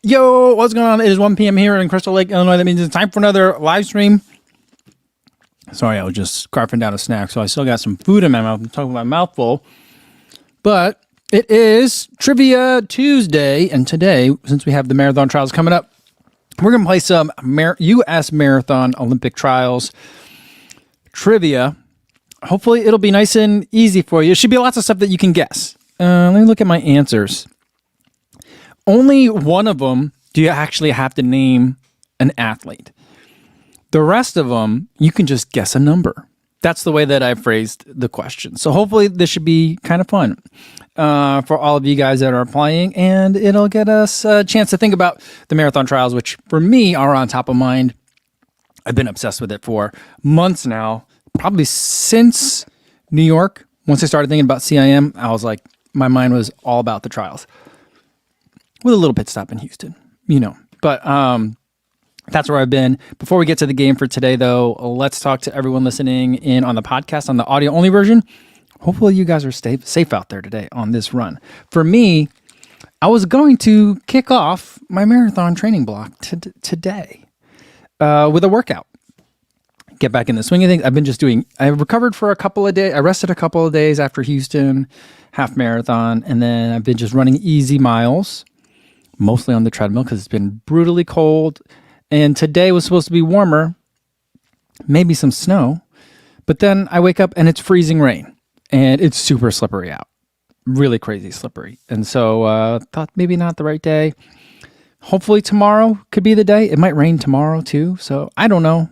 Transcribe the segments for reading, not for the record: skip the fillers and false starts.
Yo, what's going on? It is 1 p.m. here in Crystal Lake, Illinois. That means it's time for another live stream. Sorry, I was just scarfing down a snack, so I still got some food in my mouth. I'm talking about my mouth full. But it is Trivia Tuesday, and today, since we have the marathon trials coming up, we're going to play some U.S. Marathon Olympic Trials trivia. Hopefully, it'll be nice and easy for you. It should be lots of stuff that you can guess. Let me look at my answers. Only one of them do you actually have to name an athlete. The rest of them, you can just guess a number. That's the way that I phrased the question. So hopefully this should be kind of fun for all of you guys that are playing, and it'll get us a chance to think about the marathon trials, which for me are on top of mind. I've been obsessed with it for months now, probably since New York. Once I started thinking about CIM, I was like, my mind was all about the trials. With a little pit stop in Houston, But that's where I've been. Before we get to the game for today, though, let's talk to everyone listening in on the podcast, on the audio-only version. Hopefully you guys are safe out there today on this run. For me, I was going to kick off my marathon training block today with a workout. Get back in the swing of things. I've been just I recovered for a couple of days. I rested a couple of days after Houston half marathon, and then I've been just running easy miles, mostly on the treadmill because it's been brutally cold. And today was supposed to be warmer, maybe some snow. But then I wake up and it's freezing rain and it's super slippery out, really crazy slippery. And so thought maybe not the right day. Hopefully tomorrow could be the day. It might rain tomorrow too. So I don't know.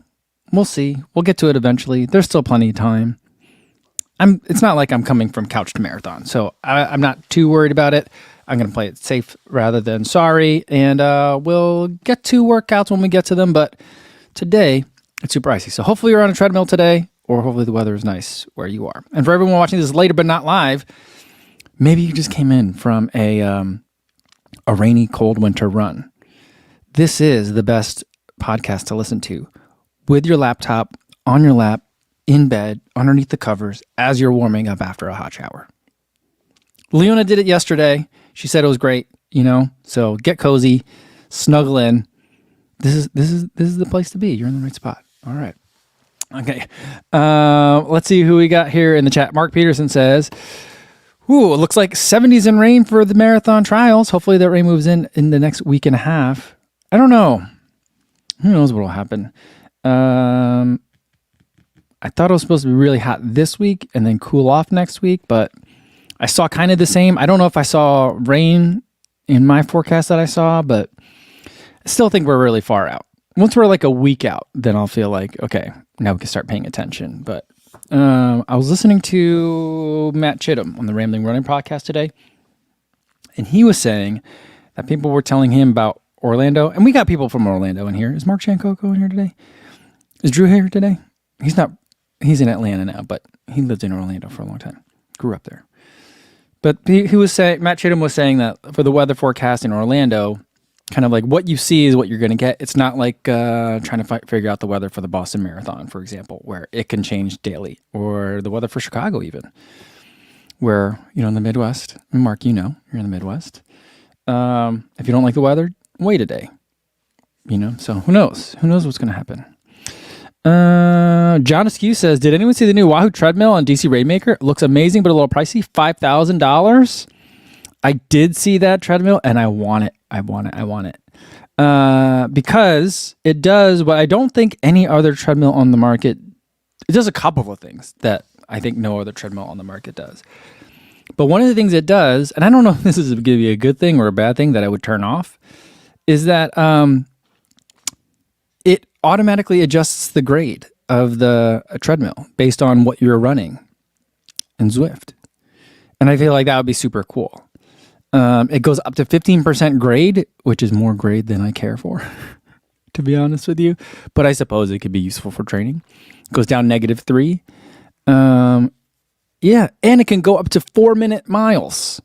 We'll see. We'll get to it eventually. There's still plenty of time. It's not like I'm coming from couch to marathon. So I'm not too worried about it. I'm going to play it safe rather than sorry, and we'll get to workouts when we get to them, but today, it's super icy. So hopefully you're on a treadmill today, or hopefully the weather is nice where you are. And for everyone watching this later but not live, maybe you just came in from a rainy, cold winter run. This is the best podcast to listen to with your laptop, on your lap, in bed, underneath the covers, as you're warming up after a hot shower. Leona did it yesterday. She said it was great, so get cozy, snuggle in. This is the place to be. You're in the right spot. All right. Okay. Let's see who we got here in the chat. Mark Peterson says, ooh, it looks like 70s and rain for the marathon trials. Hopefully that rain moves in the next week and a half. I don't know. Who knows what will happen? I thought it was supposed to be really hot this week and then cool off next week, but I saw kind of the same. I don't know if I saw rain in my forecast that I saw, but I still think we're really far out. Once we're like a week out, then I'll feel like, okay, now we can start paying attention. But I was listening to Matt Chittum on the Rambling Running podcast today, and he was saying that people were telling him about Orlando, and we got people from Orlando in here. Is Mark Chancoco in here today? Is Drew here today? He's in Atlanta now, but he lived in Orlando for a long time. Grew up there. But he was saying, Matt Chittum was saying that for the weather forecast in Orlando, kind of like what you see is what you're going to get. It's not like trying to figure out the weather for the Boston Marathon, for example, where it can change daily, or the weather for Chicago even, where, in the Midwest, Mark, you're in the Midwest. If you don't like the weather, wait a day, so who knows? Who knows what's going to happen? John Askew says, did anyone see the new Wahoo treadmill on DC Rainmaker? It looks amazing, but a little pricey. $5,000. I did see that treadmill and I want it. Because it does what I don't think any other treadmill on the market. It does a couple of things that I think no other treadmill on the market does. But one of the things it does, and I don't know if this is going to be a good thing or a bad thing that I would turn off, is that it automatically adjusts the grade of the treadmill based on what you're running in Zwift. And I feel like that would be super cool. It goes up to 15% grade, which is more grade than I care for, to be honest with you. But I suppose it could be useful for training. It goes down -3. Yeah, and it can go up to 4-minute miles.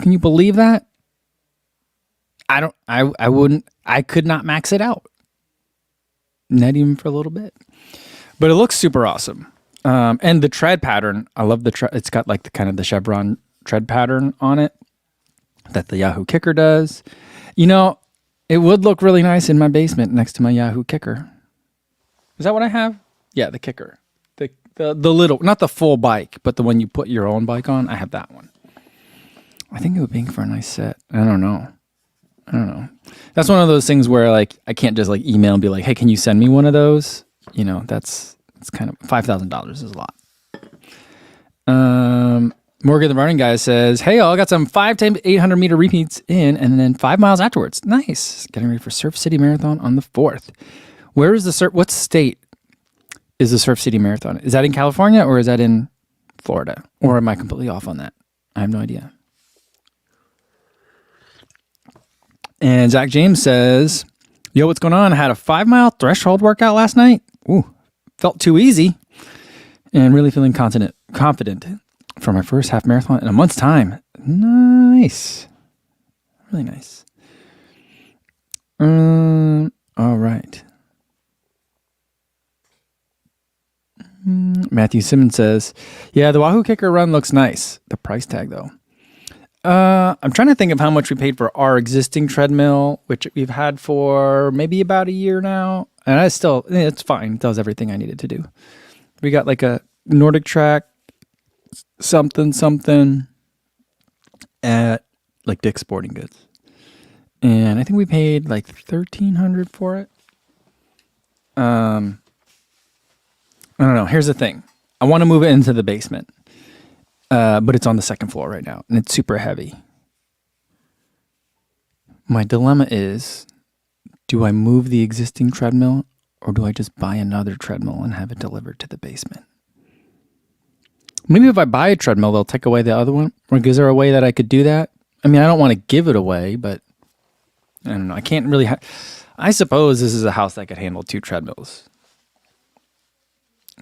Can you believe that? I could not max it out. Not even for a little bit. But it looks super awesome. And the tread pattern, I love it's got like the kind of the chevron tread pattern on it. that the Yahoo Kicker does. You know, it would look really nice in my basement next to my Yahoo Kicker. Is that what I have? Yeah, the Kicker. The little, not the full bike, but the one you put your own bike on. I have that one. I think it would make for a nice set. I don't know. That's one of those things where like I can't just like email and be like, hey, can you send me one of those? You know, it's kind of $5,000 is a lot. Morgan the running guy says, hey, I got some 5 to 800 meter repeats in and then 5 miles afterwards. Nice. Getting ready for Surf City Marathon on the 4th. Where is what state is the Surf City Marathon? Is that in California or is that in Florida? Or am I completely off on that? I have no idea. And Zach James says, yo, what's going on? I had a 5-mile threshold workout last night. Ooh, felt too easy. And really feeling confident for my first half marathon in a month's time. Nice. Really nice. All right. Matthew Simmons says, yeah, the Wahoo Kicker run looks nice. The price tag, though. I'm trying to think of how much we paid for our existing treadmill, which we've had for maybe about a year now. And it's fine. It does everything I needed to do. We got like a Nordic Track something at like Dick's Sporting Goods. And I think we paid like $1,300 for it. I don't know. Here's the thing. I want to move it into the basement. But it's on the second floor right now, and it's super heavy. My dilemma is, do I move the existing treadmill, or do I just buy another treadmill and have it delivered to the basement? Maybe if I buy a treadmill, they'll take away the other one. Or is there a way that I could do that? I mean, I don't want to give it away, but I don't know. I can't really I suppose this is a house that could handle 2 treadmills.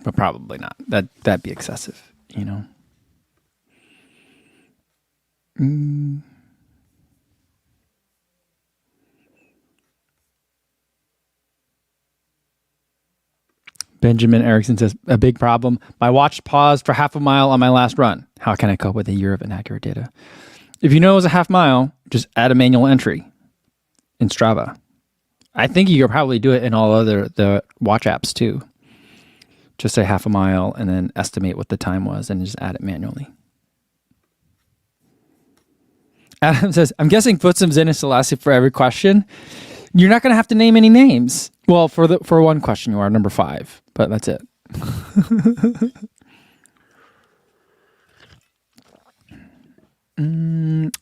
But probably not. That'd be excessive, you know? Benjamin Erickson says, a big problem. My watch paused for half a mile on my last run. How can I cope with a year of inaccurate data? If you know it was a half mile, just add a manual entry in Strava. I think you could probably do it in all the watch apps too. Just say half a mile and then estimate what the time was and just add it manually. Adam says, I'm guessing put some Zen and Selassie for every question. You're not going to have to name any names. Well, for one question, you are number 5, but that's it.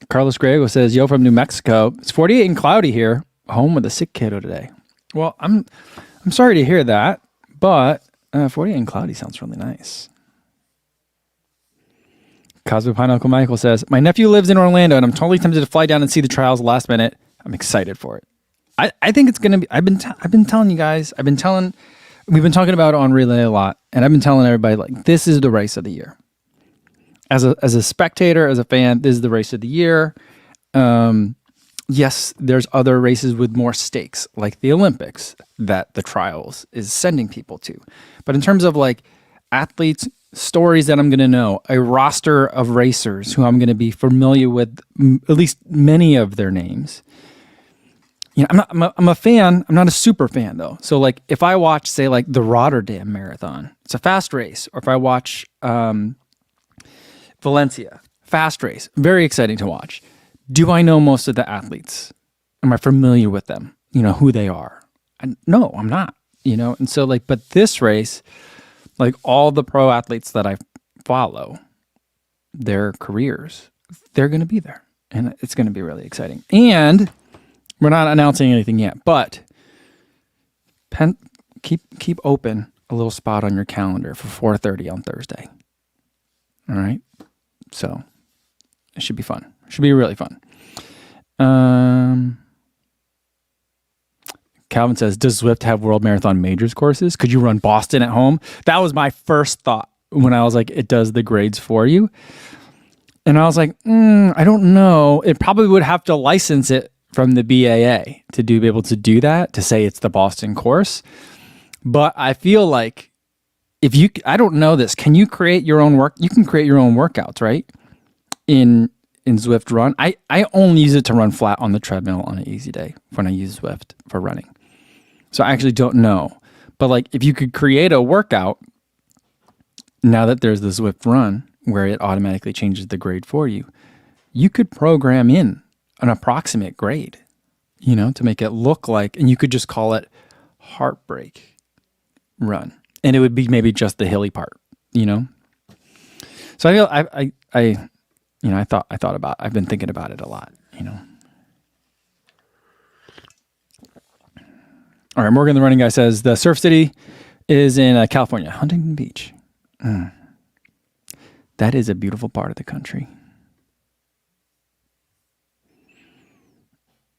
Carlos Griego says, yo, from New Mexico. It's 48 and cloudy here. Home with a sick kiddo today. Well, I'm sorry to hear that, but 48 and cloudy sounds really nice. Cosmo Pine Uncle Michael says, my nephew lives in Orlando and I'm totally tempted to fly down and see the trials last minute. I'm excited for it. I think it's going to be, I've been telling you guys, we've been talking about it on Relay a lot, and I've been telling everybody, like, this is the race of the year. As a spectator, as a fan, this is the race of the year. Yes, there's other races with more stakes, like the Olympics, that the trials is sending people to. But in terms of like athletes, stories that I'm going to know, a roster of racers who I'm going to be familiar with, at least many of their names. You know, I'm a fan. I'm not a super fan though. So like if I watch, say, like the Rotterdam Marathon, it's a fast race. Or if I watch Valencia, fast race, very exciting to watch. Do I know most of the athletes? Am I familiar with them? You know, who they are? No, I'm not, you know? And so like, but this race, like all the pro athletes that I follow, their careers, they're going to be there. And it's going to be really exciting. And we're not announcing anything yet, but keep open a little spot on your calendar for 4:30 on Thursday. All right? So it should be fun. Should be really fun. Calvin says, does Zwift have World Marathon Majors courses? Could you run Boston at home? That was my first thought when I was like, it does the grades for you. And I was like, I don't know. It probably would have to license it from the BAA to be able to do that, to say it's the Boston course. But I feel like I don't know this. Can you create your own work? You can create your own workouts, right? In in Zwift Run. I only use it to run flat on the treadmill on an easy day when I use Zwift for running. So I actually don't know. But like if you could create a workout now that there's the Zwift Run where it automatically changes the grade for you, you could program in an approximate grade, to make it look like, and you could just call it Heartbreak Run. And it would be maybe just the hilly part, So I feel I've been thinking about it a lot, All right, Morgan the running guy says the Surf City is in California, Huntington Beach. That is a beautiful part of the country.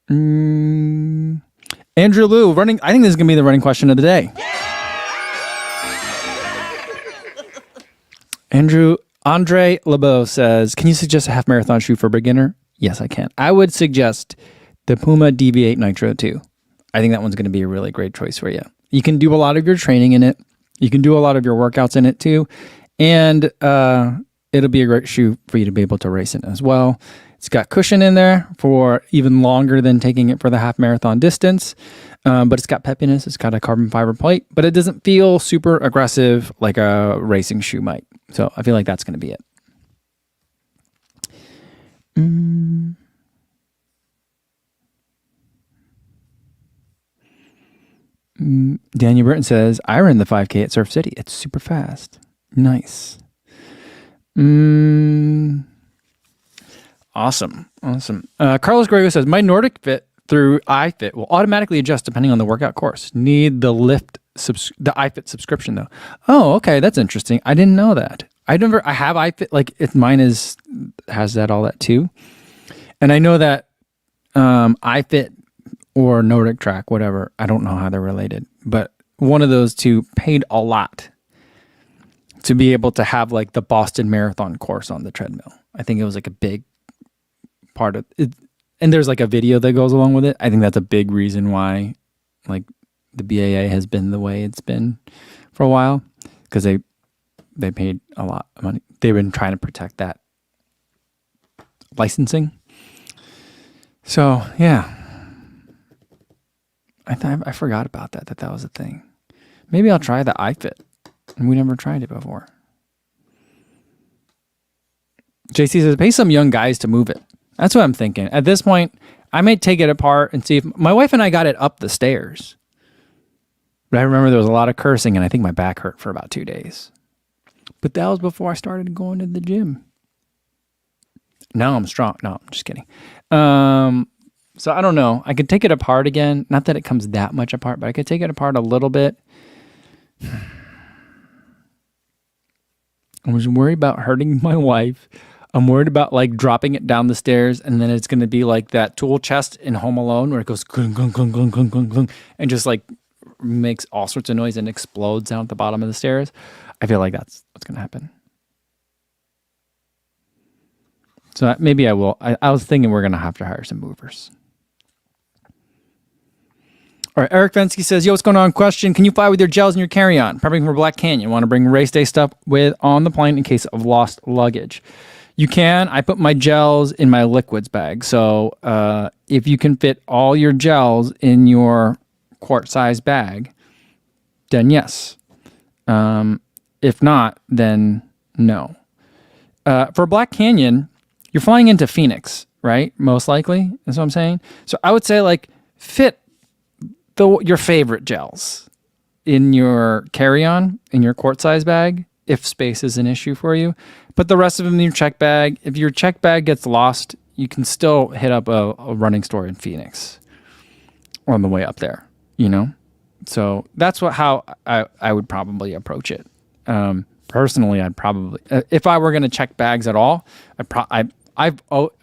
Andrew Liu, running. I think this is going to be the running question of the day. Andre LeBeau says, can you suggest a half marathon shoe for a beginner? Yes, I can. I would suggest the Puma DV8 Nitro 2. I think that one's going to be a really great choice for you. You can do a lot of your training in it. You can do a lot of your workouts in it too. And it'll be a great shoe for you to be able to race in as well. It's got cushion in there for even longer than taking it for the half marathon distance. But it's got peppiness. It's got a carbon fiber plate, but it doesn't feel super aggressive like a racing shoe might. So I feel like that's going to be it. Daniel Burton says, I ran the 5K at Surf City. It's super fast. Nice. Awesome. Carlos Grego says, my Nordic Fit through iFit will automatically adjust depending on the workout course. Need the the iFit subscription though. Oh, okay. That's interesting. I didn't know that. I have iFit, like mine has all that too. And I know that iFit or Nordic Track, whatever, I don't know how they're related, but one of those two paid a lot to be able to have like the Boston Marathon course on the treadmill. I think it was like a big part of it. And there's like a video that goes along with it. I think that's a big reason why like the BAA has been the way it's been for a while, because they paid a lot of money. They've been trying to protect that licensing. So yeah, I forgot about that was a thing. Maybe I'll try the iFit. We never tried it before. JC says, pay some young guys to move it. That's what I'm thinking. At this point, I may take it apart and see if my wife and I got it up the stairs. But I remember there was a lot of cursing and I think my back hurt for about 2 days. But that was before I started going to the gym. Now I'm strong. No, I'm just kidding. So I don't know. I could take it apart again. Not that it comes that much apart, but I could take it apart a little bit. I was worried about hurting my wife. I'm worried about like dropping it down the stairs and then it's going to be like that tool chest in Home Alone where it goes glung, glung, glung, glung, glung, glung, glung, and just like makes all sorts of noise and explodes down at the bottom of the stairs. I feel like that's what's going to happen. So maybe I will. I was thinking we're going to have to hire some movers. All right, Eric Vensky says, yo, what's going on? Question, can you fly with your gels and your carry-on? Prepping for Black Canyon. Want to bring race day stuff on the plane in case of lost luggage. You can. I put my gels in my liquids bag. So if you can fit all your gels in your quart-size bag, then yes. If not, then no. For Black Canyon, you're flying into Phoenix, right? Most likely. That's what I'm saying. So I would say like fit your favorite gels in your carry-on, in your quart-size bag, if space is an issue for you. Put the rest of them in your check bag. If your check bag gets lost, you can still hit up a running store in Phoenix on the way up there, So that's how I would probably approach it. Personally, I'd probably, if I were going to check bags at all, I'm probably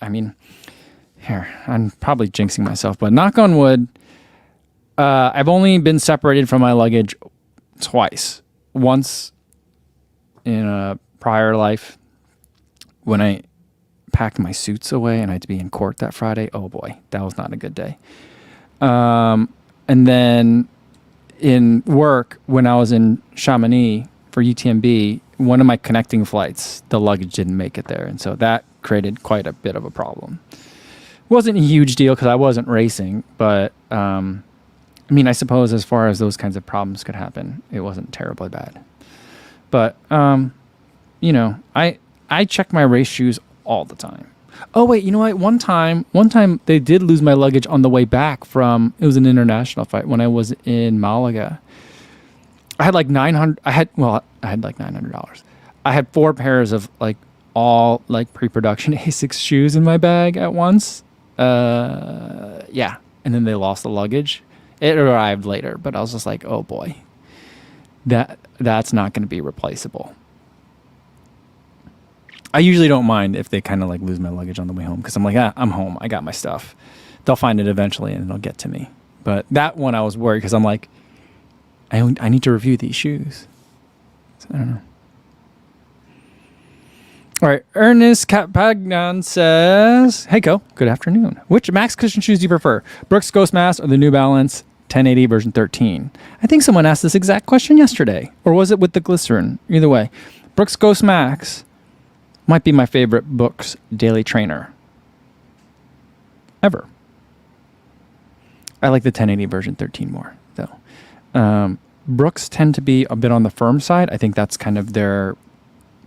jinxing myself, but knock on wood, I've only been separated from my luggage twice. Once in a prior life when I packed my suits away and I had to be in court that Friday. Oh boy, that was not a good day. And then in work, when I was in Chamonix for UTMB, one of my connecting flights, the luggage didn't make it there. And so that created quite a bit of a problem. Wasn't a huge deal because I wasn't racing, but I mean, I suppose as far as those kinds of problems could happen, it wasn't terribly bad. But you know, I check my race shoes all the time. Oh wait, you know what? One time they did lose my luggage on the way back from, it was an international fight when I was in Malaga. I had like $900. I had like $900. I had 4 pairs of like all like pre-production Asics shoes in my bag at once. Yeah, and then they lost the luggage. It arrived later, but I was just like, oh boy, that's not going to be replaceable. I usually don't mind if they kind of like lose my luggage on the way home because I'm like, I'm home. I got my stuff. They'll find it eventually and it'll get to me. But that one I was worried because I'm like, I need to review these shoes. So I don't know. All right. Ernest Capagnan says, hey, Co. Good afternoon. Which max cushion shoes do you prefer? Brooks Ghost Mask or the New Balance 1080 version 13? I think someone asked this exact question yesterday. Or was it with the glycerin? Either way. Brooks Ghost Max might be my favorite Brooks daily trainer ever. I like the 1080 version 13 more, though. Brooks tend to be a bit on the firm side. I think that's kind of their,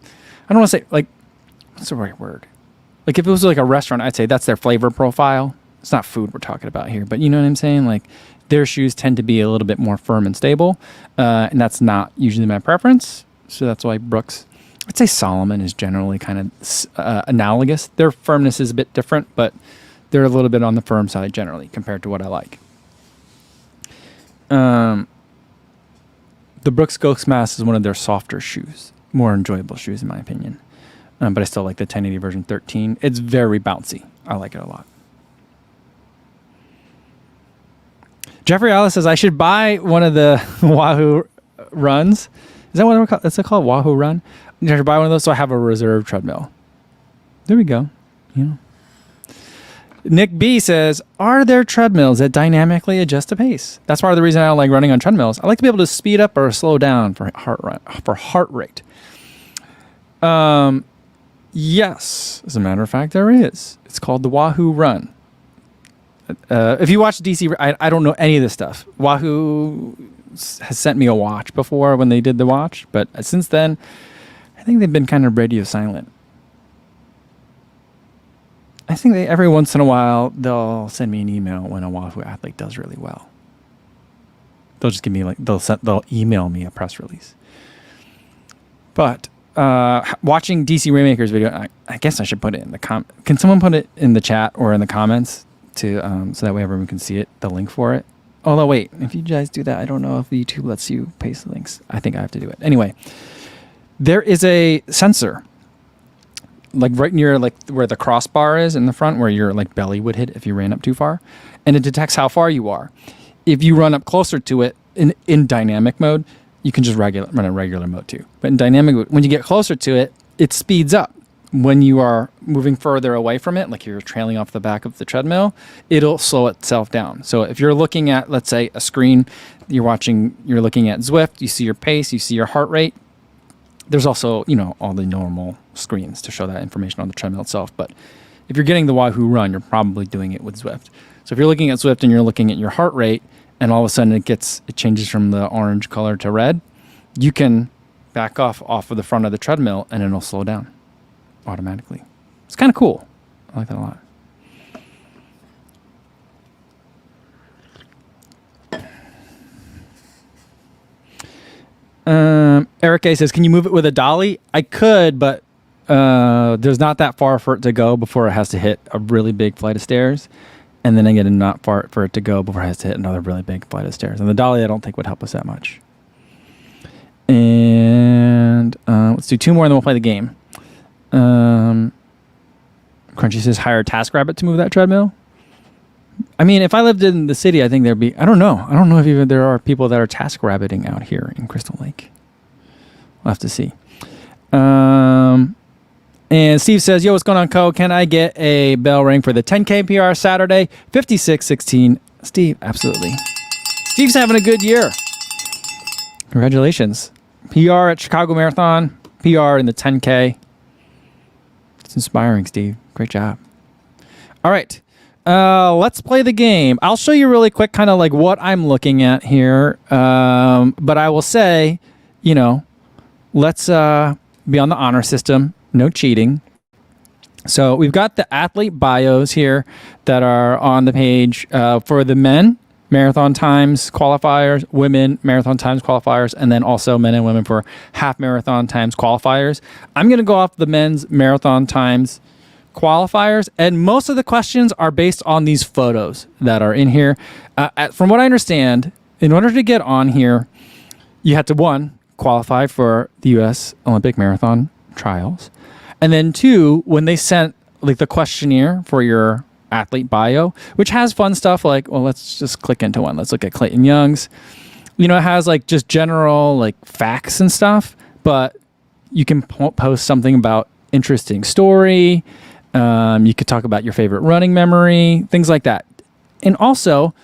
I don't want to say, like, what's the right word? Like, if it was like a restaurant, I'd say that's their flavor profile. It's not food we're talking about here, but you know what I'm saying? Like, their shoes tend to be a little bit more firm and stable, and that's not usually my preference. So that's why Brooks, I'd say Solomon is generally kind of analogous. Their firmness is a bit different, but they're a little bit on the firm side generally compared to what I like. The Brooks Ghost Mask is one of their softer shoes, more enjoyable shoes in my opinion. But I still like the 1080 version 13. It's very bouncy. I like it a lot. Jeffrey Alice says I should buy one of the Wahoo runs. Is that what they're called? Is it called Wahoo Run? I should buy one of those so I have a reserve treadmill. There we go. You know. Nick B says, are there treadmills that dynamically adjust the pace? That's part of the reason I don't like running on treadmills. I like to be able to speed up or slow down for heart rate. Yes, as a matter of fact, there is. It's called the Wahoo Run. If you watch DC, I don't know any of this stuff. Wahoo has sent me a watch before when they did the watch, but since then, I think they've been kind of radio silent. I think every once in a while they'll send me an email when a Wahoo athlete does really well. They'll just give me they'll email me a press release. But watching DC Rainmakers video, I guess I should put it in the Can someone put it in the chat or in the comments to so that way everyone can see it, the link for it? Although wait, if you guys do that, I don't know if YouTube lets you paste the links. I think I have to do it anyway. There is a sensor. Like right near like where the crossbar is in the front, where your like belly would hit if you ran up too far, and it detects how far you are. If you run up closer to it in dynamic mode, you can just run a regular mode too. But in dynamic mode, when you get closer to it, it speeds up. When you are moving further away from it, like you're trailing off the back of the treadmill, it'll slow itself down. So if you're looking at, let's say, a screen, you're looking at Zwift, you see your pace, you see your heart rate. There's also, all the normal screens to show that information on the treadmill itself. But if you're getting the Wahoo Run, you're probably doing it with Zwift. So if you're looking at Zwift and you're looking at your heart rate, and all of a sudden it changes from the orange color to red, you can back off of the front of the treadmill and it'll slow down automatically. It's kind of cool. I like that a lot. Eric A says, can you move it with a dolly? I could, but there's not that far for it to go before it has to hit a really big flight of stairs. And then again, not far for it to go before it has to hit another really big flight of stairs. And the dolly, I don't think would help us that much. And let's do 2 more and then we'll play the game. Crunchy says, hire a TaskRabbit to move that treadmill. I mean, if I lived in the city, I think there'd be, I don't know if even there are people that are TaskRabbiting out here in Crystal Lake. We'll have to see. And Steve says, yo, what's going on, Co? Can I get a bell ring for the 10K PR Saturday, 56:16? Steve, absolutely. Steve's having a good year. Congratulations. PR at Chicago Marathon, PR in the 10K. It's inspiring, Steve. Great job. All right. Let's play the game. I'll show you really quick kind of like what I'm looking at here. But I will say, let's be on the honor system. No cheating. So we've got the athlete bios here that are on the page for the men, marathon times qualifiers, women, marathon times qualifiers, and then also men and women for half marathon times qualifiers. I'm going to go off the men's marathon times qualifiers, and most of the questions are based on these photos that are in here. From what I understand, in order to get on here, you had to, one, qualify for the U.S. Olympic Marathon Trials, and then two, when they sent like the questionnaire for your athlete bio, which has fun stuff like, well, let's just click into one. Let's look at Clayton Young's. It has like just general like facts and stuff, but you can post something about interesting story. You could talk about your favorite running memory, things like that. And also,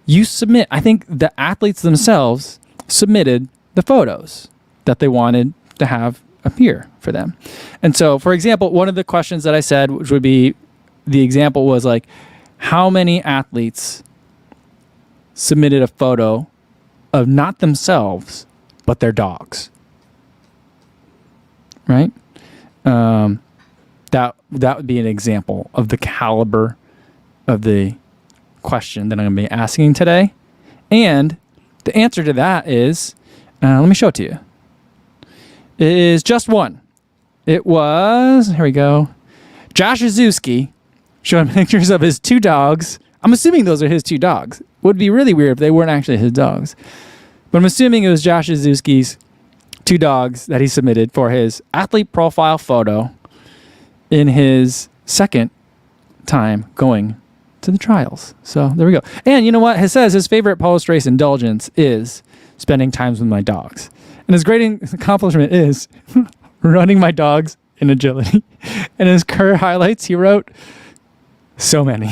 you submit, I think the athletes themselves submitted the photos that they wanted to have appear for them. And so, for example, one of the questions that I said, which would be, the example was like, how many athletes submitted a photo of not themselves, but their dogs? Right? That would be an example of the caliber of the question that I'm going to be asking today. And the answer to that is, let me show it to you. It is just one. It was, here we go, Josh Ozuski showing pictures of his two dogs. I'm assuming those are his two dogs. It would be really weird if they weren't actually his dogs. But I'm assuming it was Josh Ozuski's two dogs that he submitted for his athlete profile photo in his second time going to the trials. So there we go. And you know what? He says his favorite post-race indulgence is spending time with my dogs. And his great accomplishment is running my dogs in agility. And his career highlights, he wrote, so many.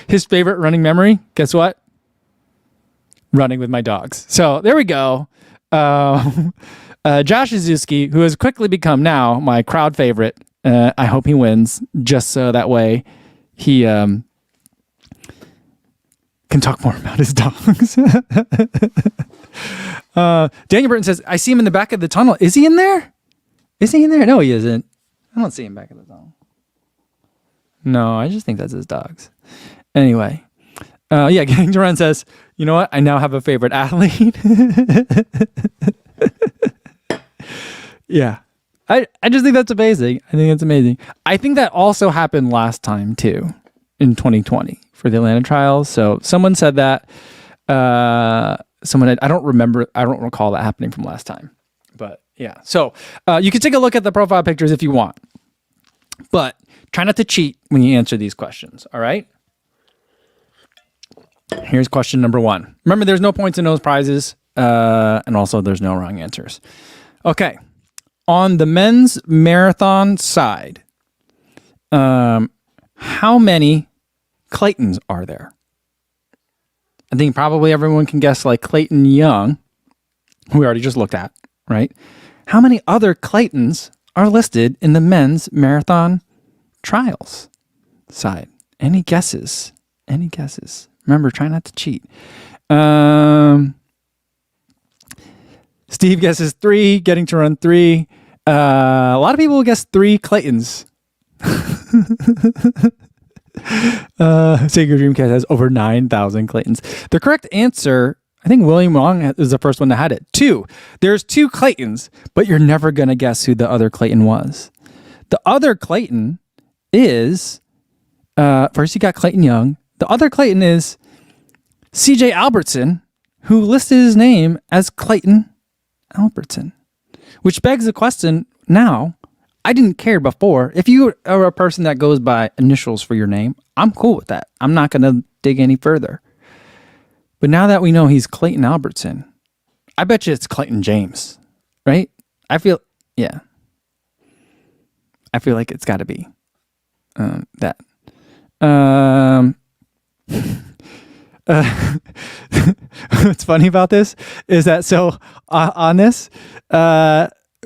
His favorite running memory, guess what? Running with my dogs. So there we go. Josh Ozuski, who has quickly become now my crowd favorite. I hope he wins, just so that way he can talk more about his dogs. Daniel Burton says, I see him in the back of the tunnel. Is he in there? Is he in there? No, he isn't. I don't see him back of the tunnel. No, I just think that's his dogs. Anyway. Getting to Run says, you know what? I now have a favorite athlete. Yeah. I just think that's amazing. I think that also happened last time too, in 2020 for the Atlanta trials. So someone said that. I don't recall that happening from last time. But yeah. So you can take a look at the profile pictures if you want. But try not to cheat when you answer these questions. All right. Here's question number 1. Remember, there's no points in those prizes. And also there's no wrong answers. Okay. On the men's marathon side, how many Claytons are there? I think probably everyone can guess like Clayton Young, who we already just looked at, right? How many other Claytons are listed in the men's marathon trials side? Any guesses? Remember, try not to cheat. Steve guesses 3, getting to run 3. A lot of people will guess 3 Claytons. Sacred Dreamcast has over 9,000 Claytons. The correct answer, I think William Wong is the first one that had it. 2. There's 2 Claytons, but you're never going to guess who the other Clayton was. The other Clayton is, first you got Clayton Young. The other Clayton is CJ Albertson, who listed his name as Clayton Albertson, which begs the question now. I didn't care before. If you are a person that goes by initials for your name, I'm cool with that. I'm not going to dig any further. But now that we know he's Clayton Albertson, I bet you it's Clayton James, right? I feel like it's got to be that. What's funny about this is that on this,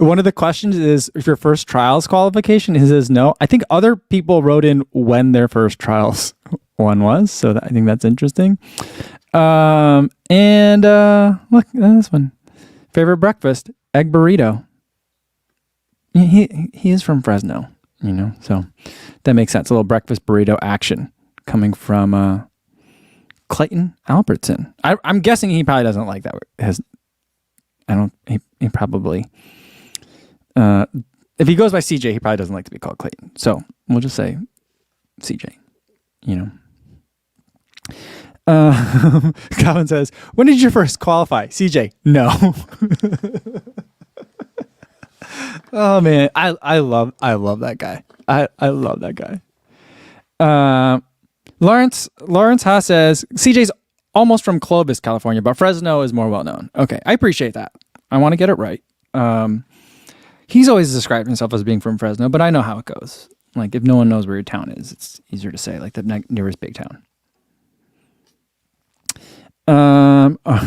one of the questions is if your first trials qualification. He says no. I think other people wrote in when their first trials one was, so I think that's interesting. And look at this one. Favorite breakfast: egg burrito. He is from Fresno, so that makes sense. A little breakfast burrito action coming from Clayton Albertson. I'm guessing he probably doesn't like that. He probably, if he goes by CJ, he probably doesn't like to be called Clayton. So we'll just say CJ, Calvin says, when did you first qualify? CJ, no. Oh man, I love that guy. I love that guy. Lawrence Haas says CJ's almost from Clovis, California, but Fresno is more well known. Okay, I appreciate that. I want to get it right. He's always described himself as being from Fresno, but I know how it goes. Like if no one knows where your town is, it's easier to say like the nearest big town.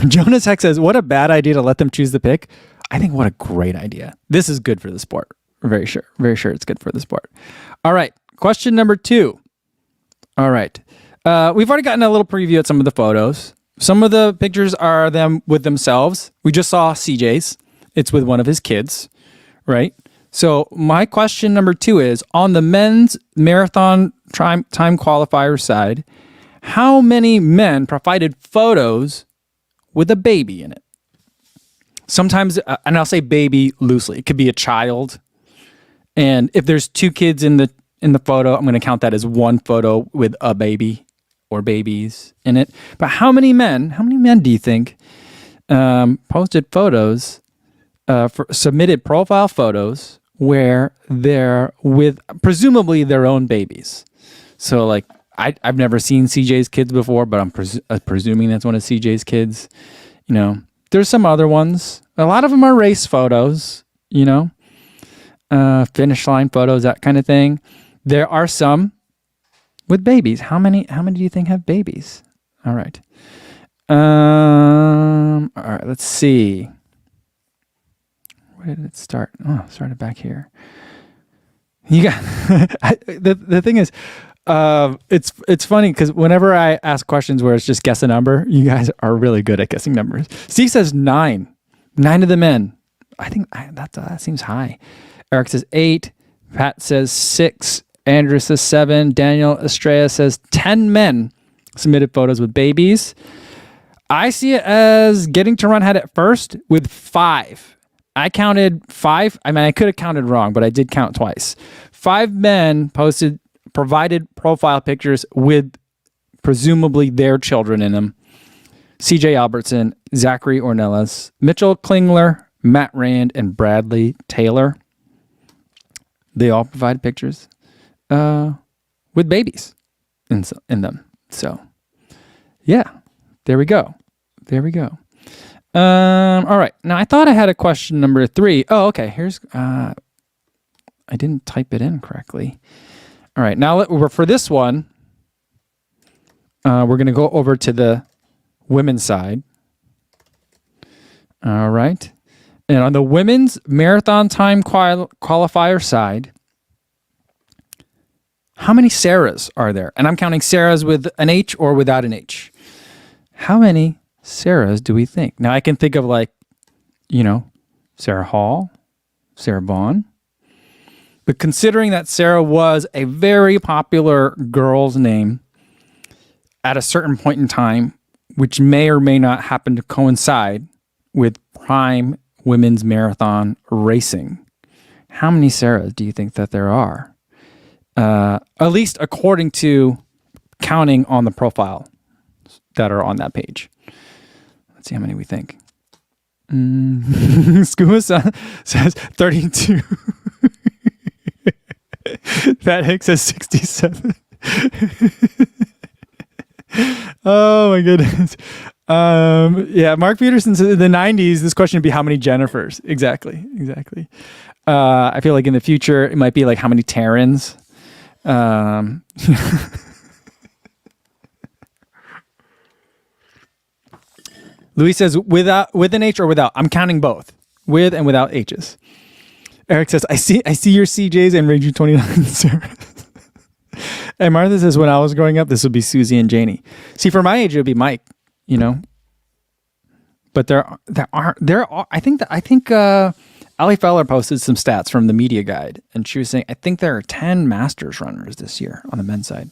Jonas Heck says, what a bad idea to let them choose the pick. I think what a great idea. This is good for the sport. Very sure it's good for the sport. All right. Question number 2. All right. We've already gotten a little preview at some of the photos. Some of the pictures are them with themselves. We just saw CJ's. It's with one of his kids, right? So my question number 2 is, on the men's marathon time qualifier side, how many men provided photos with a baby in it? Sometimes, and I'll say baby loosely, it could be a child. And if there's 2 kids in the photo, I'm going to count that as one photo with a baby or babies in it. But how many men do you think posted photos, submitted profile photos where they're with presumably their own babies? So like, I've never seen CJ's kids before, but I'm presuming that's one of CJ's kids. There's some other ones. A lot of them are race photos, finish line photos, that kind of thing. There are some with babies. How many do you think have babies? All right. All right, let's see. Where did it start? Oh, it started back here. You got the thing is, it's funny because whenever I ask questions where it's just guess a number, you guys are really good at guessing numbers. Steve says 9 of the men. I think that seems high. Eric says 8. Pat says 6. Andrew says 7. Daniel Estrella says 10 men submitted photos with babies. I see it as Getting to Run had it first with 5. I counted 5. I mean, I could have counted wrong, but I did count twice. 5 men provided profile pictures with presumably their children in them. CJ Albertson, Zachary Ornelas, Mitchell Klingler, Matt Rand, and Bradley Taylor. They all provided pictures with babies in them. So, yeah, there we go. All right. Now, I thought I had a question number 3. Oh, okay. Here's, I didn't type it in correctly. All right. Now, for this one, we're going to go over to the women's side. All right. And on the women's marathon time qualifier side, how many Sarahs are there? And I'm counting Sarahs with an H or without an H. How many Sarahs do we think? Now, I can think of Sarah Hall, Sarah Vaughn. But considering that Sarah was a very popular girl's name at a certain point in time, which may or may not happen to coincide with prime women's marathon racing, how many Sarahs do you think that there are? At least according to counting on the profile that are on that page. Let's see how many we think. Scuba says 32. Fat Hicks says 67. Oh my goodness. Yeah, Mark Peterson says in the 90s, this question would be how many Jennifers? Exactly. I feel like in the future, it might be like how many Tarrans. Luis says with an H or without. I'm counting both, with and without H's. Eric says, I see your CJs and Ranger 29, Sarah. And Martha says, when I was growing up, this would be Susie and Janie. See, for my age, it would be Mike, you know. But there are I think Ali Feller posted some stats from the media guide, and she was saying, I think there are 10 Masters runners this year on the men's side.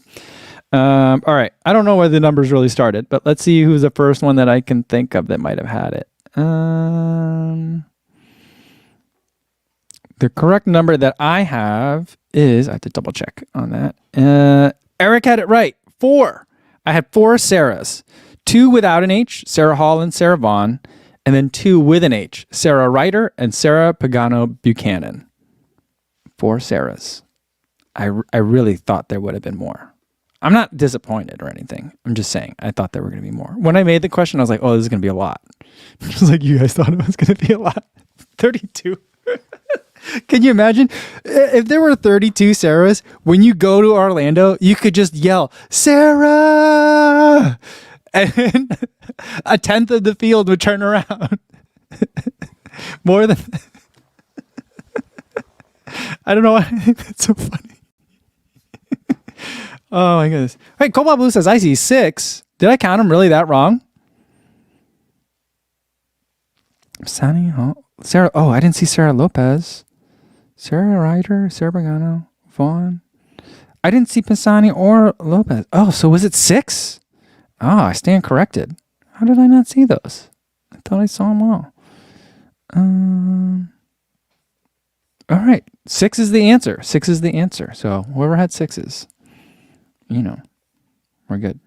All right. I don't know where the numbers really started, but let's see who's the first one that I can think of that might have had it. The correct number that I have is, I have to double check on that. Eric had it right. 4. I had 4 Sarahs. 2 without an H, Sarah Hall and Sarah Vaughn, and then 2 with an H, Sarah Ryder and Sarah Pagano Buchanan. 4 Sarahs. I really thought there would have been more. I'm not disappointed or anything. I'm just saying I thought there were going to be more. When I made the question, I was like, oh, this is going to be a lot. Just like you guys thought it was going to be a lot. 32. Can you imagine if there were 32 Sarahs? When you go to Orlando, you could just yell, Sarah! And a tenth of the field would turn around. More than... I don't know why that's so funny. Oh my goodness. Hey, Cobalt Blue says, I see 6. Did I count them really that wrong? Sunny, Sarah. Oh, I didn't see Sarah Lopez. Sarah Ryder, Sarah Pagano, Vaughn. I didn't see Pisani or Lopez. Oh, so was it 6? Oh, I stand corrected. How did I not see those? I thought I saw them all. All right. 6 is the answer. 6 is the answer. So whoever had 6s, you know, we're good.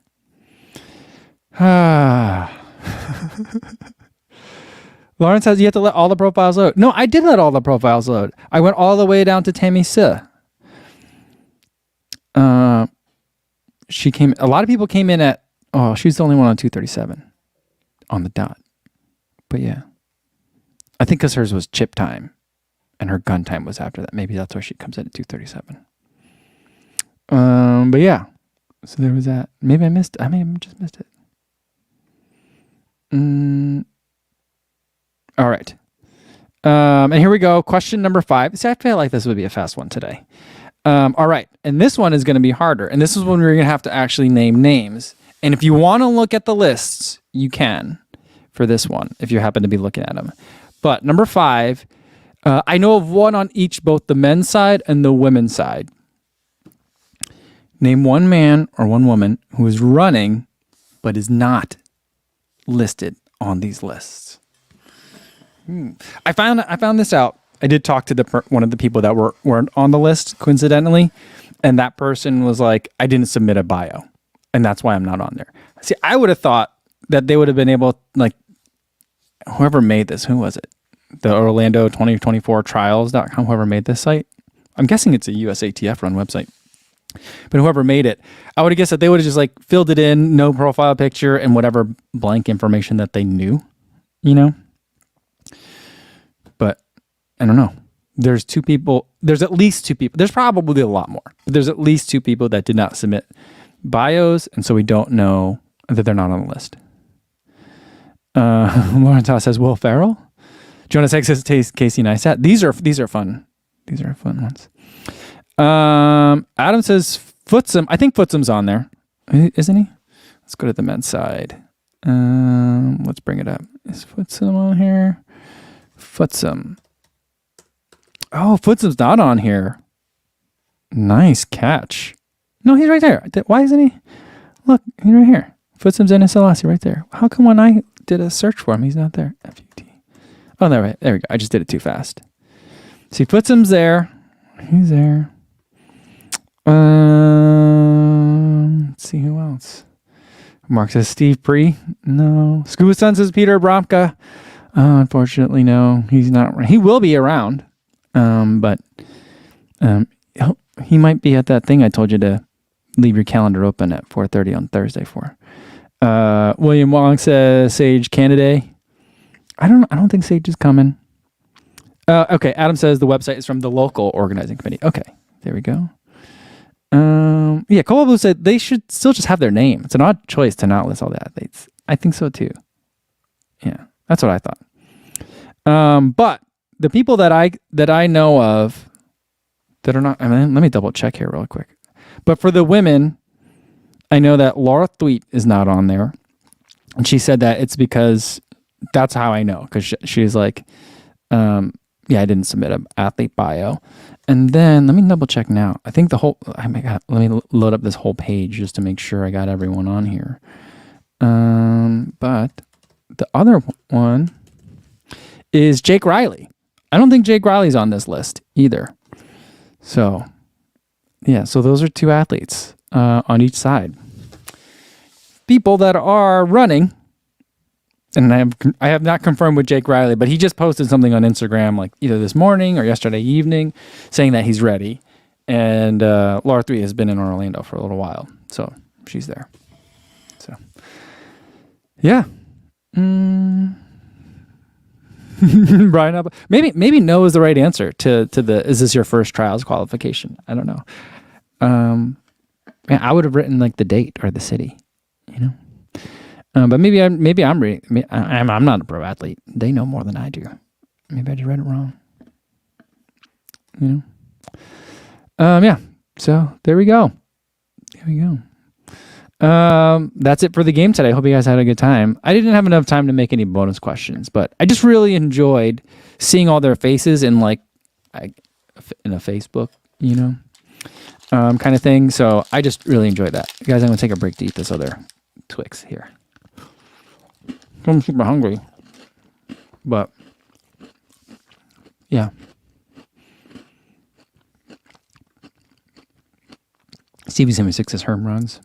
Lauren says you have to let all the profiles load. No, I did let all the profiles load. I went all the way down to Tammy Si. She came. A lot of people came in at. Oh, she's the only one on 237 on the dot. But yeah, I think because hers was chip time, and her gun time was after that. Maybe that's why she comes in at 237. But yeah, so there was that. Maybe I missed. I may have just missed it. All right. And here we go. Question number 5. See, I feel like this would be a fast one today. All right. And this one is going to be harder. And this is when we're going to have to actually name names. And if you want to look at the lists, you can for this one, if you happen to be looking at them. But number 5, I know of one on each, both the men's side and the women's side. Name one man or one woman who is running, but is not listed on these lists. I found this out. I did talk to one of the people that weren't on the list, coincidentally, and that person was like, I didn't submit a bio, and that's why I'm not on there. See, I would have thought that they would have been able, like, whoever made this, who was it? The Orlando 2024 trials.com, whoever made this site. I'm guessing it's a USATF run website. But whoever made it, I would have guessed that they would have just like filled it in, no profile picture, and whatever blank information that they knew, you know? But I don't know. There's at least 2 people. There's probably a lot more, but there's at least 2 people that did not submit bios, and so we don't know that they're not on the list. Lawrence House says Will Ferrell. Jonas X says Casey Neistat. These are fun. These are fun ones. Adam says Footsum. I think Footsum's on there, isn't he? Let's go to the men's side. Let's bring it up. Is Footsum on here? Footsum. Oh, Footsum's not on here. Nice catch. No, he's right there. Why isn't he? Look, he's right here. Footsum's Ennis Selassie right there. How come when I did a search for him, he's not there? F-U-T. Oh, there we go. I just did it too fast. See, Footsum's there. He's there. Let's see who else. Mark says Steve Pree. No. Scuba Sun says Peter Bromka. Unfortunately, no. He's not. He will be around. But he might be at that thing I told you to leave your calendar open at 4:30 on Thursday for. William Wong says Sage Canada. I don't think Sage is coming. Okay, Adam says the website is from the local organizing committee. Okay, there we go. Yeah, Cole Blue said they should still just have their name. It's an odd choice to not list all the athletes. I think so too. Yeah, that's what I thought. But the people that I know of that are not, I mean, let me double check here real quick. But for the women, I know that Laura Thweet is not on there. And she said that it's because that's how I know. Because she's like, yeah, I didn't submit an athlete bio. And then let me double check now. I think let me load up this whole page just to make sure I got everyone on here. But the other one is Jake Riley. I don't think Jake Riley's on this list either. So, yeah, so those are two athletes on each side. People that are running, and I have not confirmed with Jake Riley, but he just posted something on Instagram like either this morning or yesterday evening saying that he's ready. And Laura 3 has been in Orlando for a little while, so she's there. So, yeah. Brian, maybe no is the right answer to the is this your first trials qualification? I don't know. Man, I would have written like the date or the city, you know. But maybe I'm not a pro athlete. They know more than I do. Maybe I just read it wrong. You know. Yeah. So there we go. That's it for the game today. I hope you guys had a good time. I didn't have enough time to make any bonus questions, but I just really enjoyed seeing all their faces in a Facebook, you know, kind of thing. So I just really enjoyed that. Guys, I'm going to take a break to eat this other Twix here. I'm super hungry, but yeah. CV76 says Herm runs.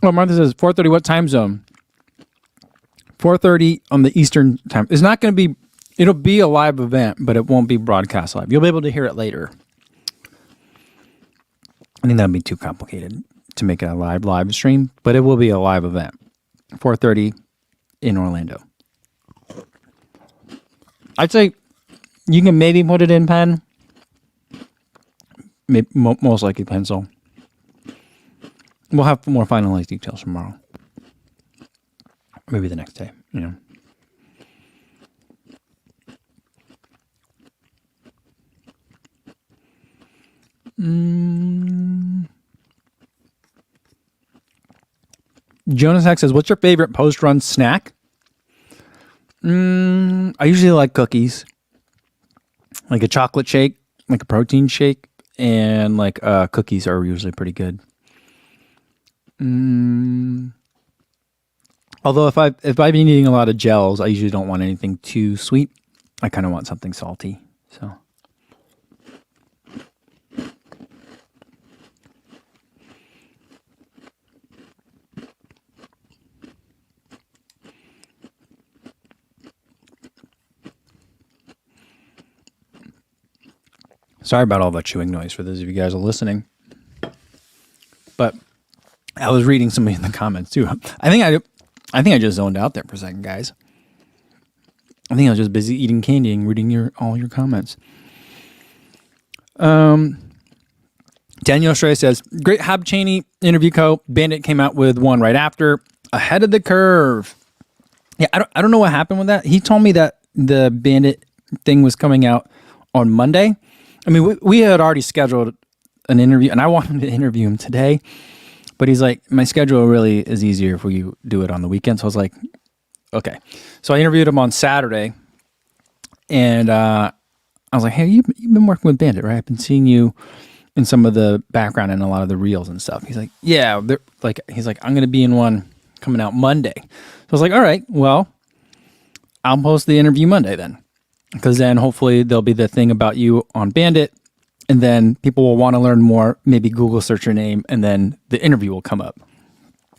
Well, Martha says 4:30. What time zone? 4:30 on the Eastern time. It's not going to be. It'll be a live event, but it won't be broadcast live. You'll be able to hear it later. I think that'd be too complicated to make it a live stream, but it will be a live event. 4:30 in Orlando. I'd say you can maybe put it in pen. Maybe, most likely pencil. We'll have more finalized details tomorrow. Maybe the next day, you know. Jonas Heck says, what's your favorite post-run snack? I usually like cookies. Like a chocolate shake, like a protein shake, and like cookies are usually pretty good. Although if I've been eating a lot of gels, I usually don't want anything too sweet. I kind of want something salty. So. Sorry about all that chewing noise for those of you guys who are listening. But I was reading somebody in the comments too. I think I just zoned out there for a second, guys. I think I was just busy eating candy and reading all your comments. Daniel Stray says, great Hab Cheney interview Bandit came out with one right after. Ahead of the curve. Yeah, I don't know what happened with that. He told me that the Bandit thing was coming out on Monday. I mean, we had already scheduled an interview, and I wanted to interview him today. But he's like, my schedule really is easier if we do it on the weekend. So I was like, okay. So I interviewed him on Saturday. And I was like, hey, you've been working with Bandit, right? I've been seeing you in some of the background and a lot of the reels and stuff. He's like, yeah. He's like, I'm going to be in one coming out Monday. So I was like, all right, well, I'll post the interview Monday then. Because then hopefully there'll be the thing about you on Bandit. And then people will want to learn more, maybe Google search your name, and then the interview will come up.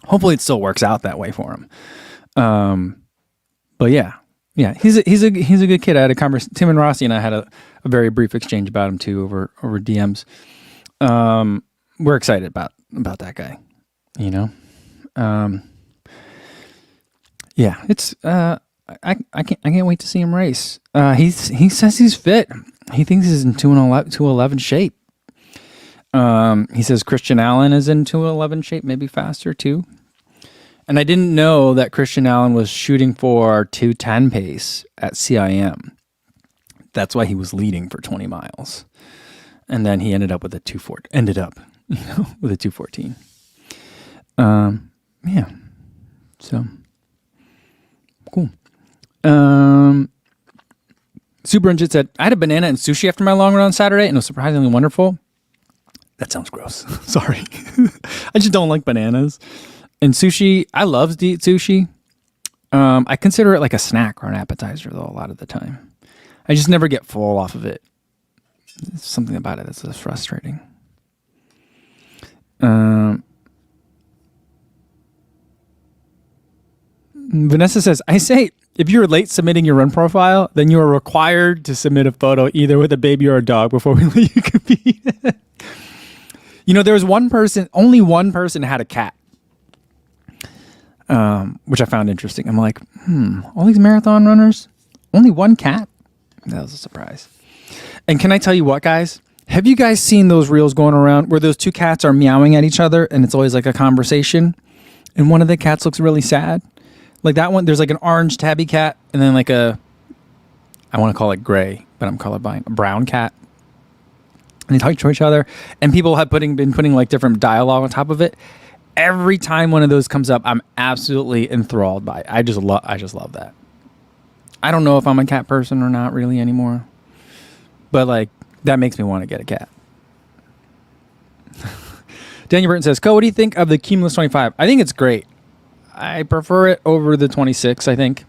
Hopefully it still works out that way for him. But yeah, he's a good kid. I had a conversation. Tim and Rossi and I had a very brief exchange about him too over DMs. We're excited about that guy, you know? Yeah, it's, I can't wait to see him race. He says he's fit. He thinks he's in 211 shape. He says Christian Allen is in 211 shape, maybe faster too. And I didn't know that Christian Allen was shooting for 210 pace at CIM. That's why he was leading for 20 miles. And then he ended up with a 214. Yeah. So cool. Super Engine said, I had a banana and sushi after my long run on Saturday and it was surprisingly wonderful. That sounds gross. Sorry. I just don't like bananas. And sushi, I love to eat sushi. I consider it like a snack or an appetizer though a lot of the time. I just never get full off of it. There's something about it that's just frustrating. Vanessa says, I say, if you're late submitting your run profile, then you are required to submit a photo either with a baby or a dog before we let you compete. There was only one person had a cat, which I found interesting. I'm like, all these marathon runners, only one cat? That was a surprise. And can I tell you what, guys? Have you guys seen those reels going around where those two cats are meowing at each other and it's always like a conversation and one of the cats looks really sad? Like that one, there's like an orange tabby cat and then like I want to call it gray, but I'm colorblind, a brown cat. And they talk to each other and people have been putting like different dialogue on top of it. Every time one of those comes up, I'm absolutely enthralled by it. I just love that. I don't know if I'm a cat person or not really anymore, but like that makes me want to get a cat. Daniel Burton says, what do you think of the Cumulus 25? I think it's great. I prefer it over the 26, I think,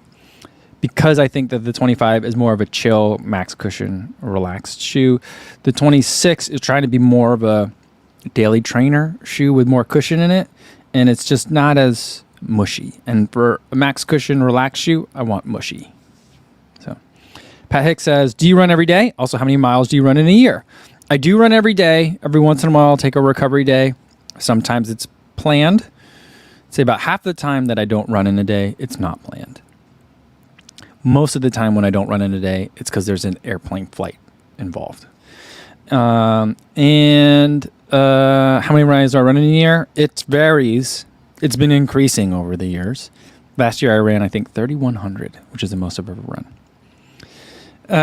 because I think that the 25 is more of a chill, max cushion, relaxed shoe. The 26 is trying to be more of a daily trainer shoe with more cushion in it, and it's just not as mushy. And for a max cushion, relaxed shoe, I want mushy. So, Pat Hicks says, do you run every day? Also, how many miles do you run in a year? I do run every day. Every once in a while, I'll take a recovery day. Sometimes it's planned. Say about half the time that I don't run in a day, it's not planned. Most of the time when I don't run in a day, it's because there's an airplane flight involved. How many runs do I run in a year? It varies. It's been increasing over the years. Last year I ran, I think, 3,100, which is the most I've ever run.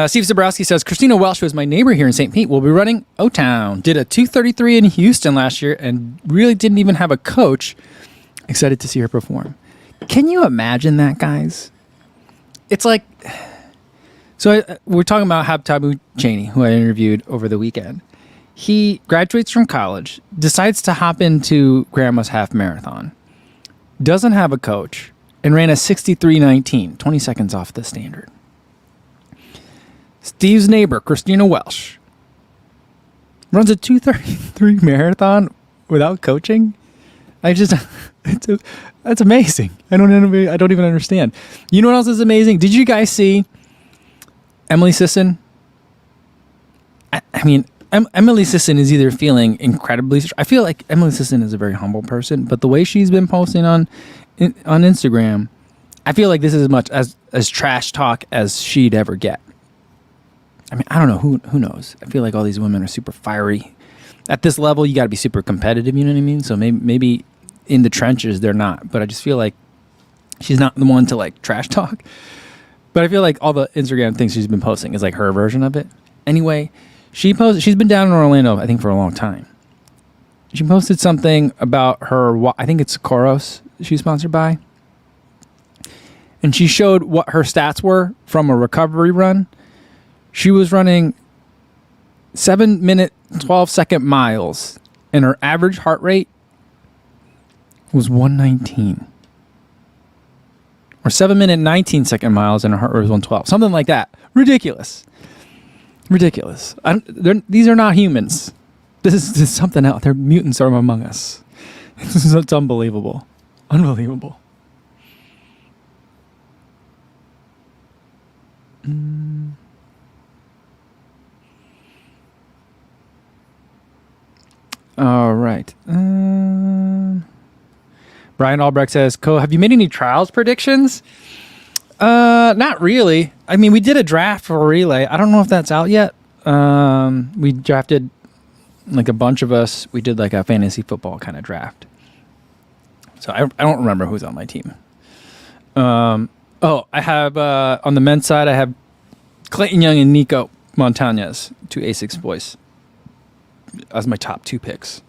Steve Zabrowski says, Christina Welsh, who is my neighbor here in St. Pete, will be running O-Town. Did a 2:33 in Houston last year and really didn't even have a coach. Excited to see her perform. Can you imagine that, guys? It's like, we're talking about Habtabu Cheney, who I interviewed over the weekend. He graduates from college, decides to hop into Grandma's Half Marathon, doesn't have a coach, and ran a 63:19, 20 seconds off the standard. Steve's neighbor, Christina Welsh, runs a 2:33 marathon without coaching. That's amazing. I don't even understand. You know what else is amazing? Did you guys see Emily Sisson? I mean, Emily Sisson is either feeling incredibly. I feel like Emily Sisson is a very humble person, but the way she's been posting on Instagram, I feel like this is as much as trash talk as she'd ever get. I mean, I don't know who knows. I feel like all these women are super fiery. At this level, you got to be super competitive. You know what I mean? So maybe in the trenches they're not, but I just feel like she's not the one to like trash talk. But I feel like all the Instagram things she's been posting is like her version of it. Anyway, she's been down in Orlando, I think, for a long time. She posted something about her, I think it's Koros she's sponsored by. And she showed what her stats were from a recovery run. She was running 7-minute, 12-second miles, and her average heart rate was 119. Or 7-minute, 19-second miles, and her heart rate was 112. Something like that. Ridiculous. These are not humans. This is something else. They're mutants are among us. It's unbelievable. Unbelievable. All right. Brian Albrecht says, have you made any trials predictions? Not really. I mean, we did a draft for a relay. I don't know if that's out yet. We drafted like a bunch of us. We did like a fantasy football kind of draft. So I don't remember who's on my team. I have on the men's side, I have Clayton Young and Nico Montañez, two Asics boys. As my top 2 picks.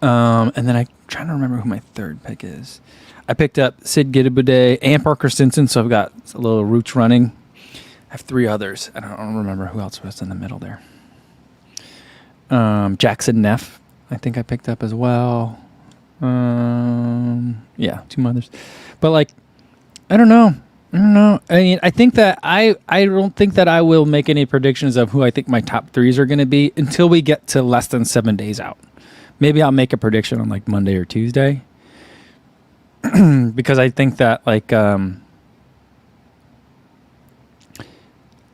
And then I'm trying to remember who my third pick is. I picked up Sid Gidiboudet and Parker Stinson, so I've got a little roots running. I have 3 others. I don't remember who else was in the middle there. Jackson Neff, I think I picked up as well. Yeah, 2 others. But like, I don't know. I mean, I think that I don't think that I will make any predictions of who I think my top 3s are going to be until we get to less than 7 days out. Maybe I'll make a prediction on like Monday or Tuesday. Because I think that like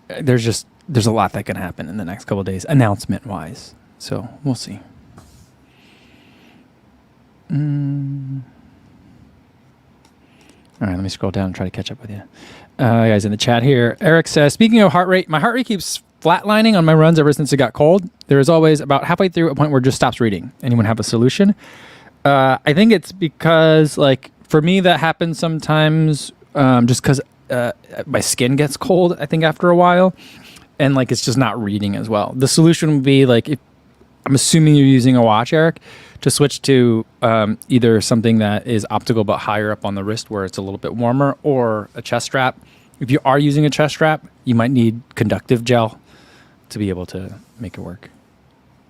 there's a lot that can happen in the next couple of days, announcement wise. So we'll see. All right, let me scroll down and try to catch up with you. Guys in the chat here. Eric says, speaking of heart rate, my heart rate keeps flatlining on my runs ever since it got cold. There is always about halfway through a point where it just stops reading. Anyone have a solution? I think it's because, like, for me, that happens sometimes just because my skin gets cold, I think, after a while. And, like, it's just not reading as well. The solution would be, like, if, I'm assuming you're using a watch, Eric, to switch to either something that is optical but higher up on the wrist where it's a little bit warmer, or a chest strap. If you are using a chest strap, you might need conductive gel to be able to make it work.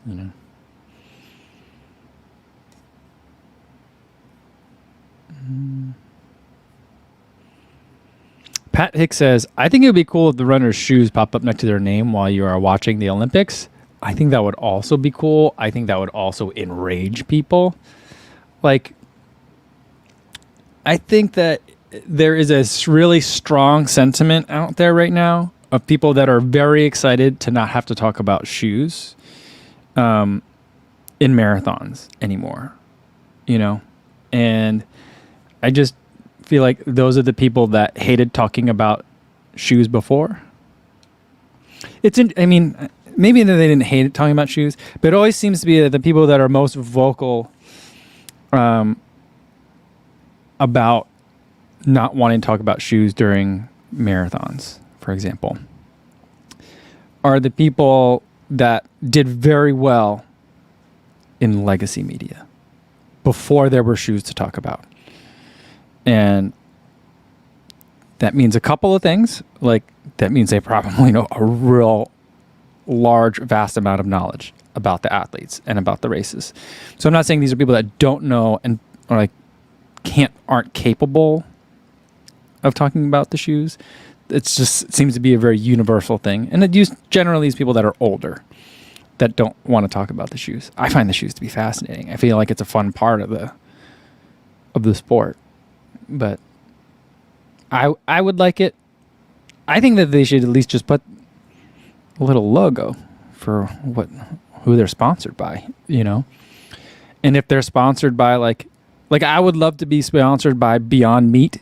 You know. Pat Hicks says, I think it would be cool if the runner's shoes pop up next to their name while you are watching the Olympics. I think that would also be cool. I think that would also enrage people. Like, I think that there is a really strong sentiment out there right now of people that are very excited to not have to talk about shoes in marathons anymore, you know? And I just feel like those are the people that hated talking about shoes before. I mean, maybe they didn't hate talking about shoes, but it always seems to be the people that are most vocal about not wanting to talk about shoes during marathons, for example, are the people that did very well in legacy media before there were shoes to talk about. And that means a couple of things. Like, that means they probably know a real large, vast amount of knowledge about the athletes and about the races. So I'm not saying these are people that don't know and or like aren't capable of talking about the shoes. It seems to be a very universal thing. And it generally is people that are older that don't want to talk about the shoes. I find the shoes to be fascinating. I feel like it's a fun part of the sport. But I would like it. I think that they should at least just put a little logo for who they're sponsored by, you know? And if they're sponsored by like I would love to be sponsored by Beyond Meat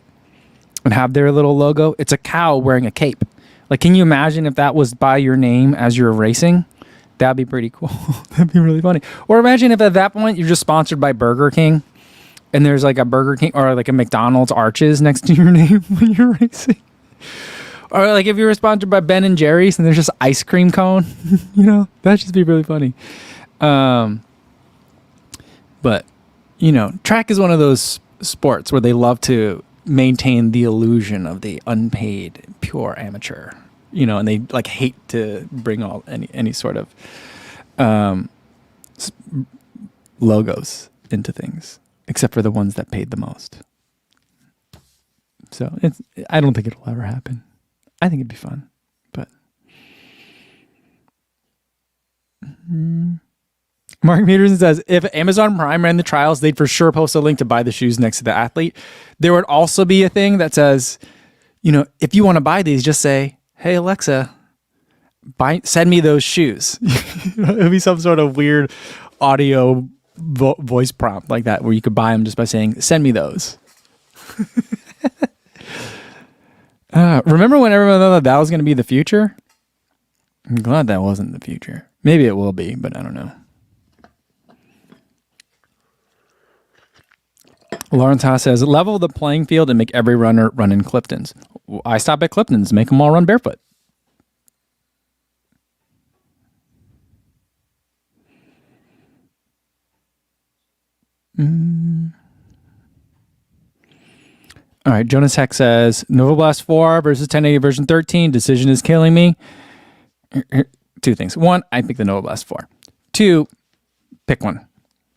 and have their little logo. It's a cow wearing a cape. Like, can you imagine if that was by your name as you're racing? That'd be pretty cool. That'd be really funny. Or imagine if at that point you're just sponsored by Burger King and there's like a Burger King or like a McDonald's arches next to your name when you're racing. Or like if you were sponsored by Ben and Jerry's and there's just ice cream cone, you know, that'd just be really funny. But, you know, track is one of those sports where they love to maintain the illusion of the unpaid, pure amateur, you know, and they like hate to bring any sort of logos into things, except for the ones that paid the most. So I don't think it'll ever happen. I think it'd be fun, but Mark Peterson says, if Amazon Prime ran the trials, they'd for sure post a link to buy the shoes next to the athlete. There would also be a thing that says, you know, if you want to buy these, just say, hey, Alexa, send me those shoes. It'd be some sort of weird audio voice prompt like that, where you could buy them just by saying, send me those. Remember when everyone thought that was going to be the future? I'm glad that wasn't the future. Maybe it will be, but I don't know. Lawrence Haas says, level the playing field and make every runner run in Cliftons. I stop at Cliftons, make them all run barefoot. All right, Jonas Heck says Nova Blast 4 versus 1080 version 13. Decision is killing me. Two things. One, I pick the Nova Blast 4. Two, pick one.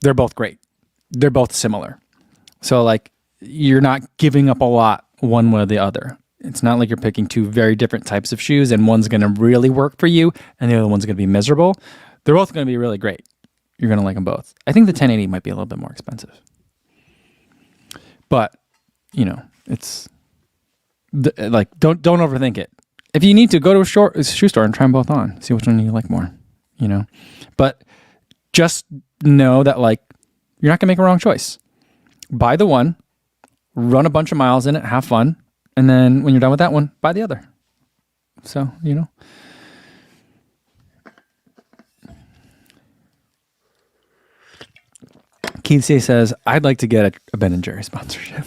They're both great. They're both similar. So like you're not giving up a lot one way or the other. It's not like you're picking two very different types of shoes and one's going to really work for you and the other one's going to be miserable. They're both going to be really great. You're going to like them both. I think the 1080 might be a little bit more expensive. But, you know, it's like don't overthink it. If you need to, go to a shoe store and try them both on. See which one you like more, you know. But just know that like you're not going to make a wrong choice. Buy the one, run a bunch of miles in it, have fun, and then when you're done with that one, buy the other. So, you know. Keith C says, I'd like to get a Ben & Jerry sponsorship.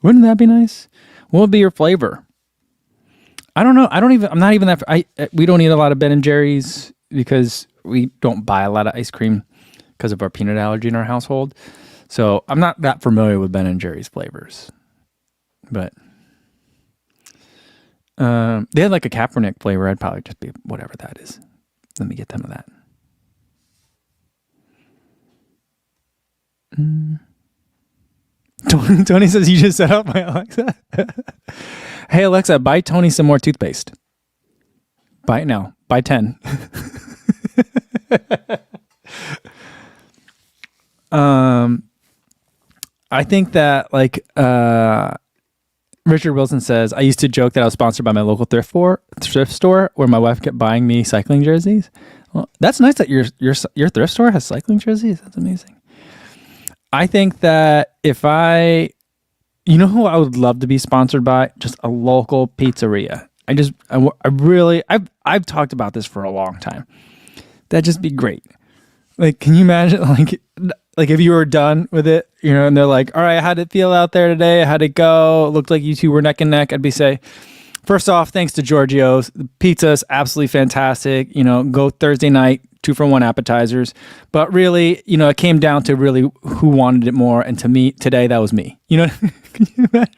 Wouldn't that be nice? What would be your flavor? I don't know. I'm not even that. We don't eat a lot of Ben & Jerry's because we don't buy a lot of ice cream because of our peanut allergy in our household. So I'm not that familiar with Ben & Jerry's flavors. But they had like a Kaepernick flavor. I'd probably just be whatever that is. Let me get them of that. Tony says you just set up my Alexa. Hey Alexa, buy Tony some more toothpaste. Buy it now. Buy 10. I think that like Richard Wilson says, I used to joke that I was sponsored by my local thrift store where my wife kept buying me cycling jerseys. Well, that's nice that your thrift store has cycling jerseys. That's amazing. I think that you know who I would love to be sponsored by? Just a local pizzeria. I've talked about this for a long time. That'd just be great. Like, can you imagine, like if you were done with it, you know, and they're like, all right, how'd it feel out there today? How'd it go? It looked like you two were neck and neck. I'd say, first off, thanks to Giorgio's. The pizza is absolutely fantastic. You know, go Thursday night, 2-for-1 appetizers. But really, you know, it came down to really who wanted it more. And to me, today, that was me. You know, can you imagine?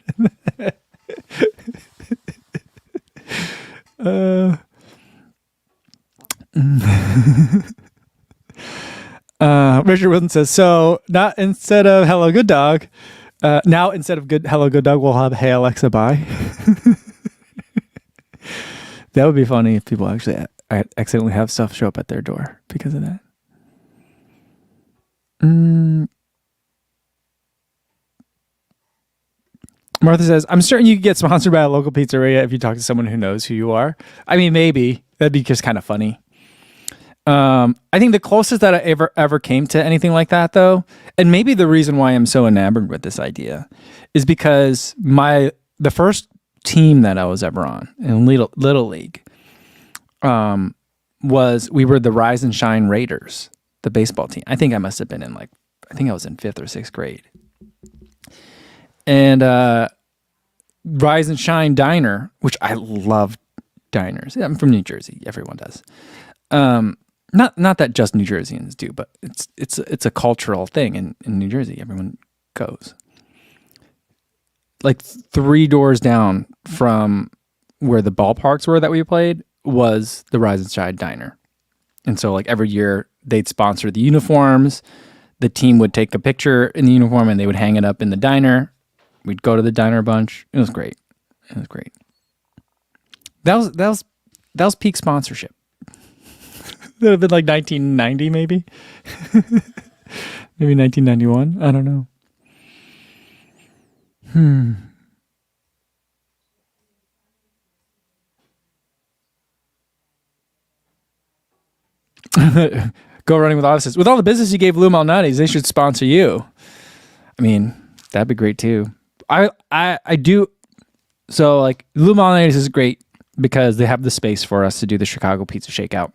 Richard Wilson says, so not instead of hello good dog, now instead of hello good dog, we'll have hey Alexa bye. That would be funny if people actually accidentally have stuff show up at their door because of that. Martha says, I'm certain you could get sponsored by a local pizzeria if you talk to someone who knows who you are. I mean, maybe. That'd be just kind of funny. I think the closest that I ever came to anything like that, though, and maybe the reason why I'm so enamored with this idea is because the first team that I was ever on in Little League we were the Rise and Shine Raiders, the baseball team. I think I must have been I was in 5th or 6th grade. And Rise and Shine Diner, which I love diners. I'm from New Jersey. Everyone does. Not that just New Jerseyans do, but it's a cultural thing in New Jersey. Everyone goes. Like 3 doors down from where the ballparks were that we played was the Rise and Shine Diner. And so like every year they'd sponsor the uniforms. The team would take a picture in the uniform and they would hang it up in the diner. We'd go to the diner a bunch. It was great. That was peak sponsorship. That would have been like 1990 maybe. Maybe 1991. I don't know. Go running with Odyssey. With all the business you gave Lou Malnati's, they should sponsor you. I mean, that'd be great too. I do. So like Lou Malnati's is great because they have the space for us to do the Chicago Pizza Shakeout.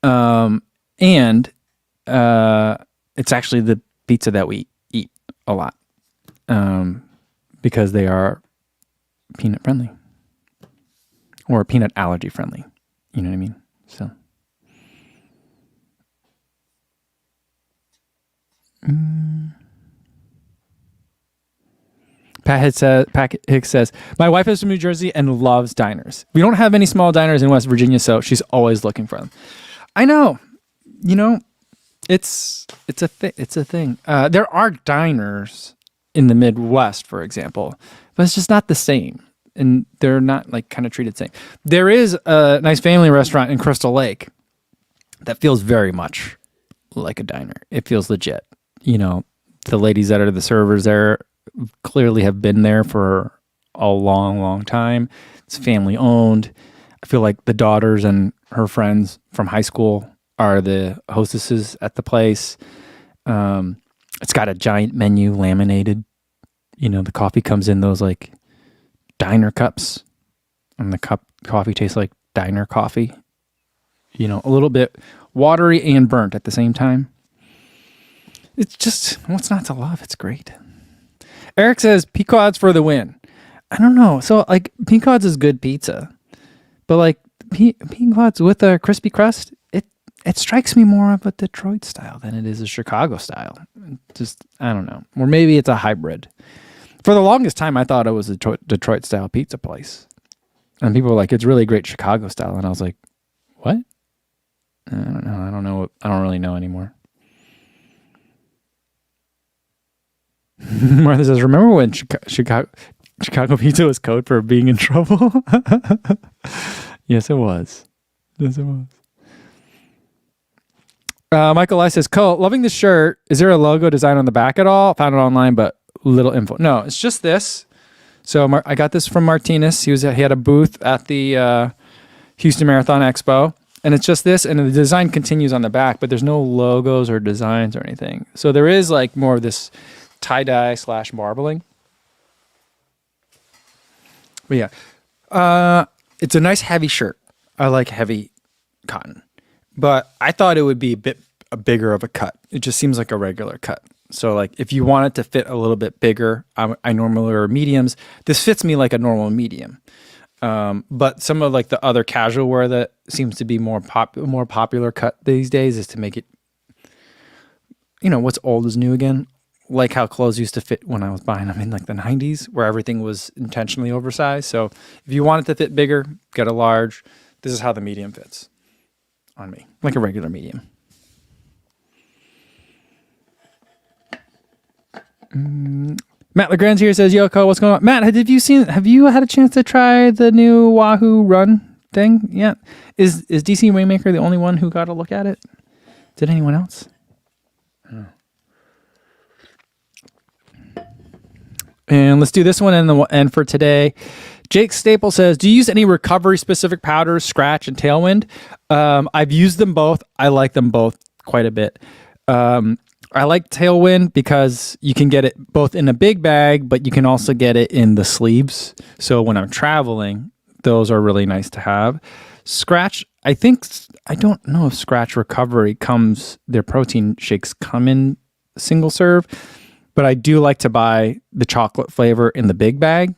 And it's actually the pizza that we eat a lot. Because they are peanut friendly or peanut allergy friendly. You know what I mean? So Pat Hicks says, my wife is from New Jersey and loves diners. We don't have any small diners in West Virginia, so she's always looking for them. I know. It's a thing. There are diners in the Midwest, for example, but it's just not the same. And they're not like kind of treated the same. There is a nice family restaurant in Crystal Lake that feels very much like a diner. It feels legit. The ladies that are the servers there clearly have been there for a long, long time. It's family owned. I feel like the daughters and her friends from high school are the hostesses at the place. It's got a giant menu laminated. The coffee comes in those like diner cups, and the coffee tastes like diner coffee. A little bit watery and burnt at the same time. It's just, what's not to love? It's great. Eric says Pequod's for the win. I don't know. So like Pequod's is good pizza, but like Pequod's with a crispy crust, it strikes me more of a Detroit style than it is a Chicago style. Just, I don't know. Or maybe it's a hybrid. For the longest time, I thought it was a Detroit style pizza place. And people were like, it's really great Chicago style. And I was like, what? I don't know. I don't really know anymore. Martha says, remember when Chicago pizza was code for being in trouble? Yes, it was. Michael I says, Cole, loving the shirt. Is there a logo design on the back at all? Found it online, but little info. No, it's just this. So I got this from Martinez. He had a booth at the Houston Marathon Expo, and it's just this, and the design continues on the back, but there's no logos or designs or anything. So there is like more of this tie-dye / marbling. But yeah, it's a nice heavy shirt. I like heavy cotton, but I thought it would be a bit bigger of a cut. It just seems like a regular cut. So like if you want it to fit a little bit bigger, I normally wear mediums. This fits me like a normal medium. But some of like the other casual wear that seems to be more popular cut these days is to make it, what's old is new again. Like how clothes used to fit when I was buying them in like the 90s, where everything was intentionally oversized. So if you want it to fit bigger, get a large. This is how the medium fits on me, like a regular medium. Matt Legrand here says, Yoko, what's going on? Matt, have you had a chance to try the new Wahoo Run thing yet? Is DC Rainmaker the only one who got a look at it? Did anyone else? And let's do this one and for today. Jake Staple says, do you use any recovery specific powders, Scratch and Tailwind? I've used them both. I like them both quite a bit. I like Tailwind because you can get it both in a big bag, but you can also get it in the sleeves. So when I'm traveling, those are really nice to have. Scratch, I don't know if Scratch Recovery their protein shakes come in single serve, but I do like to buy the chocolate flavor in the big bag.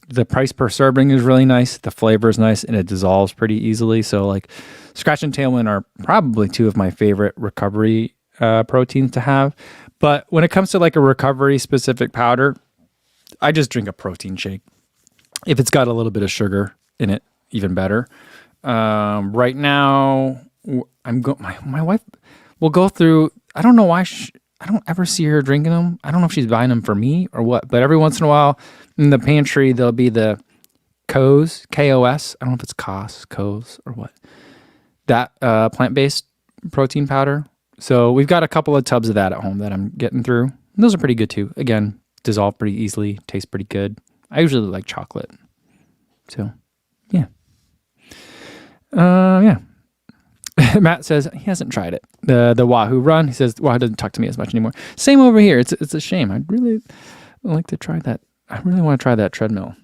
The price per serving is really nice. The flavor is nice and it dissolves pretty easily. So like Scratch and Tailwind are probably two of my favorite recovery proteins to have. But when it comes to like a recovery specific powder, I just drink a protein shake. If it's got a little bit of sugar in it, even better. Right now, my wife will go through, I don't know why I don't ever see her drinking them. I don't know if she's buying them for me or what, but every once in a while in the pantry, there'll be the Kos, K-O-S. I don't know if it's Kos or what. That plant-based protein powder. So we've got a couple of tubs of that at home that I'm getting through. And those are pretty good too. Again, dissolve pretty easily, taste pretty good. I usually like chocolate. So, yeah. Yeah. Matt says he hasn't tried it. The Wahoo Run. He says Wahoo doesn't talk to me as much anymore. Same over here. It's a shame. I'd really like to try that. I really want to try that treadmill.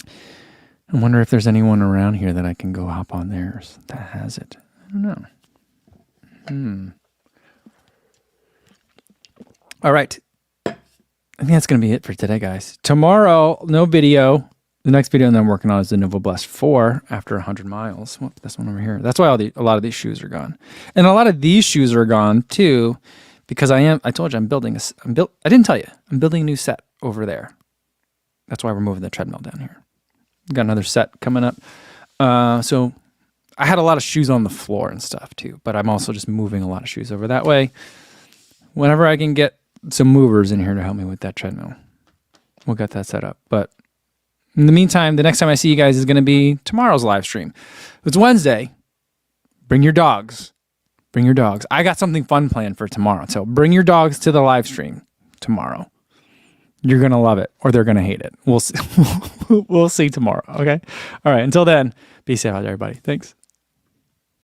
I wonder if there's anyone around here that I can go hop on theirs that has it. I don't know. All right. I think that's going to be it for today, guys. Tomorrow, no video. The next video that I'm working on is the Nova Blast 4 after 100 miles. This one over here. That's why a lot of these shoes are gone. And a lot of these shoes are gone, too, because I told you I'm building I didn't tell you, I'm building a new set over there. That's why we're moving the treadmill down here. Got another set coming up. So I had a lot of shoes on the floor and stuff too, but I'm also just moving a lot of shoes over that way. Whenever I can get some movers in here to help me with that treadmill, we'll get that set up. But in the meantime, the next time I see you guys is going to be tomorrow's live stream. It's Wednesday. Bring your dogs. Bring your dogs. I got something fun planned for tomorrow. So bring your dogs to the live stream tomorrow. You're going to love it or they're going to hate it. We'll see. We'll see tomorrow. Okay. All right. Until then, be safe out there, everybody. Thanks.